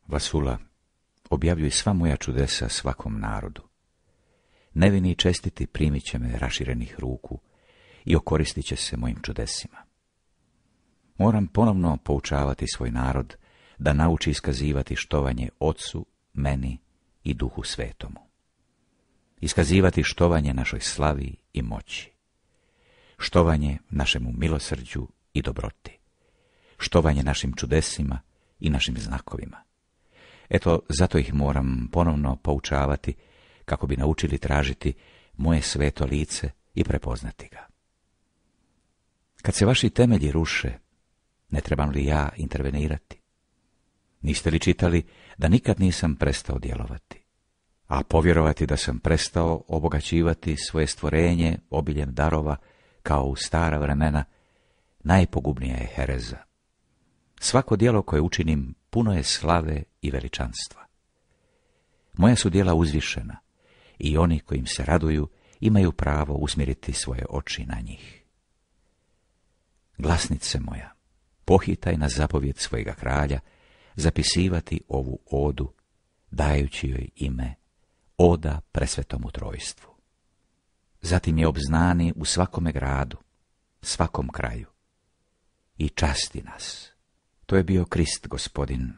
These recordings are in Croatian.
Vasula, objavljuj sva moja čudesa svakom narodu. Nevini i čestiti primit će me raširenih ruku i okoristit će se mojim čudesima. Moram ponovno poučavati svoj narod da nauči iskazivati štovanje Otcu, meni i Duhu Svetomu. Iskazivati štovanje našoj slavi i moći. Štovanje našemu milosrđu i dobroti. Štovanje našim čudesima i našim znakovima. Eto, zato ih moram ponovno poučavati kako bi naučili tražiti moje sveto lice i prepoznati ga. Kad se vaši temelji ruše, ne trebam li ja intervenirati? Niste li čitali da nikad nisam prestao djelovati, a povjerovati da sam prestao obogaćivati svoje stvorenje obiljem darova kao u stara vremena, najpogubnija je hereza. Svako djelo koje učinim puno je slave i veličanstva. Moja su djela uzvišena i oni kojim se raduju imaju pravo usmjeriti svoje oči na njih. Glasnice moja, pohitaj na zapovjed svojega kralja zapisivati ovu odu, dajući joj ime Oda presvetomu trojstvu. Zatim je obznani u svakome gradu, svakom kraju i časti nas. To je bio Krist Gospodin,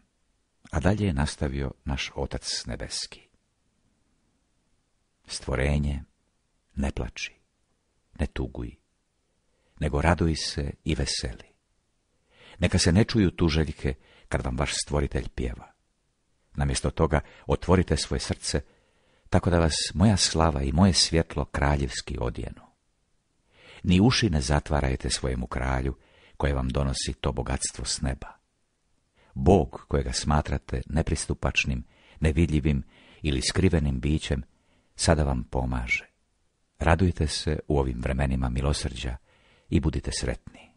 a dalje je nastavio naš Otac nebeski. Stvorenje, ne plači, ne tuguj, nego raduj se i veseli. Neka se ne čuju tuželjke kad vam vaš stvoritelj pjeva. Namjesto toga otvorite svoje srce, tako da vas moja slava i moje svjetlo kraljevski odjenu. Ni uši ne zatvarajte svojemu kralju, koje vam donosi to bogatstvo s neba. Bog, kojega smatrate nepristupačnim, nevidljivim ili skrivenim bićem, sada vam pomaže. Radujte se u ovim vremenima milosrđa i budite sretni.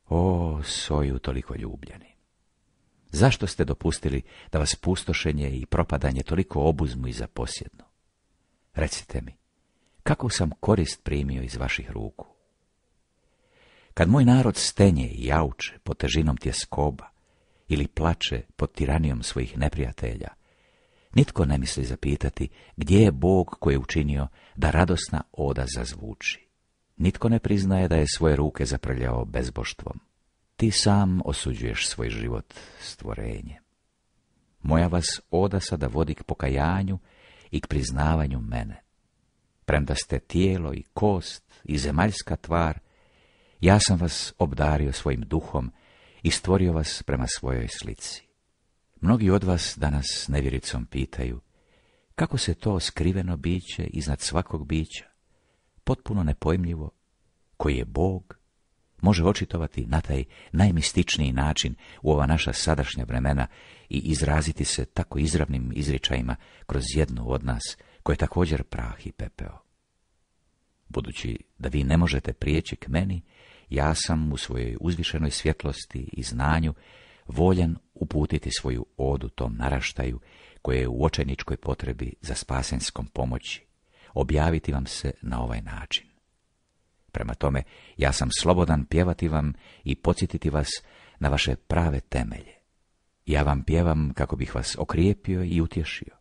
O, soju toliko ljubljeni! Zašto ste dopustili da vas pustošenje i propadanje toliko obuzmu i zaposjednu? Recite mi, kako sam korist primio iz vaših ruku? Kad moj narod stenje i jauče pod težinom tjeskoba ili plače pod tiranijom svojih neprijatelja, nitko ne misli zapitati gdje je Bog koji je učinio da radosna oda zazvuči. Nitko ne priznaje da je svoje ruke zaprljao bezboštvom. Ti sam osuđuješ svoj život, stvorenje. Moja vas oda sada vodi k pokajanju i k priznavanju mene. Premda ste tijelo i kost i zemaljska tvar, ja sam vas obdario svojim duhom i stvorio vas prema svojoj slici. Mnogi od vas danas nevjericom pitaju, kako se to skriveno biće iznad svakog bića, potpuno nepojmljivo, koji je Bog, može očitovati na taj najmističniji način u ova naša sadašnja vremena i izraziti se tako izravnim izričajima kroz jednu od nas, koja je također prah i pepeo. Budući da vi ne možete prijeći k meni, ja sam u svojoj uzvišenoj svjetlosti i znanju voljan uputiti svoju odu tom naraštaju koje je u očajničkoj potrebi za spasenskom pomoći, objaviti vam se na ovaj način. Prema tome, ja sam slobodan pjevati vam i podsjetiti vas na vaše prave temelje. Ja vam pjevam kako bih vas okrijepio i utješio,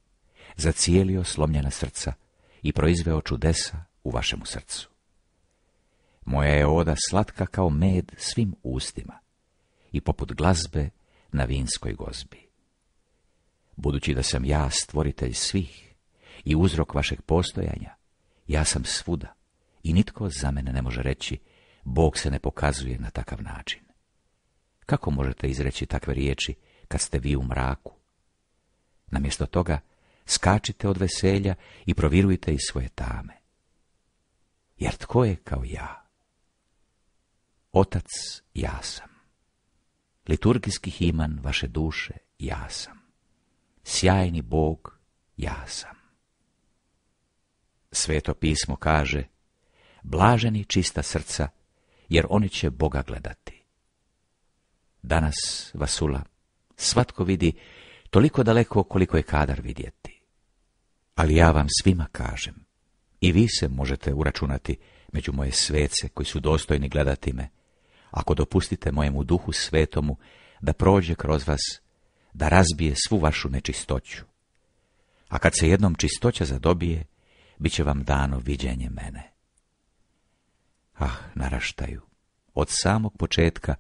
zacijelio slomljena srca i proizveo čudesa u vašemu srcu. Moja je oda slatka kao med svim ustima i poput glazbe na vinskoj gozbi. Budući da sam ja stvoritelj svih i uzrok vašeg postojanja, ja sam svuda i nitko za mene ne može reći, Bog se ne pokazuje na takav način. Kako možete izreći takve riječi kad ste vi u mraku? Namjesto toga, skačite od veselja i provirujte iz svoje tame. Jer tko je kao ja? Otac, ja sam. Liturgijski himan vaše duše, ja sam. Sjajni Bog, ja sam. Sveto pismo kaže, blaženi čista srca, jer oni će Boga gledati. Danas, Vasula, svatko vidi toliko daleko koliko je kadar vidjeti. Ali ja vam svima kažem, i vi se možete uračunati među moje svece koji su dostojni gledati me, ako dopustite mojemu duhu svetomu da prođe kroz vas, da razbije svu vašu nečistoću. A kad se jednom čistoća zadobije, bit će vam dano viđenje mene. Ah, naraštaju, od samog početka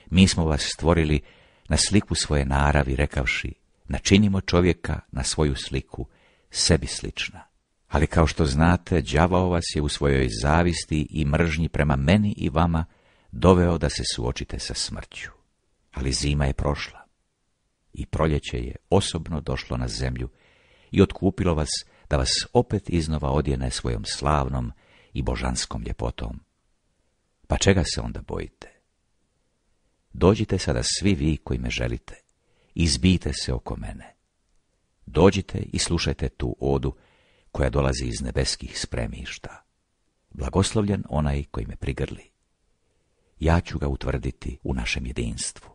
mi smo vas stvorili na sliku svoje naravi, rekavši, načinimo čovjeka na svoju sliku, sebi slična. Ali kao što znate, đavao vas je u svojoj zavisti i mržnji prema meni i vama doveo da se suočite sa smrću. Ali zima je prošla i proljeće je osobno došlo na zemlju i otkupilo vas da vas opet iznova odjene svojom slavnom i božanskom ljepotom. Pa čega se onda bojite? Dođite sada svi vi koji me želite, izbijte se oko mene. Dođite i slušajte tu odu koja dolazi iz nebeskih spremišta. Blagoslovljen onaj koji me prigrli. Ja ću ga utvrditi u našem jedinstvu.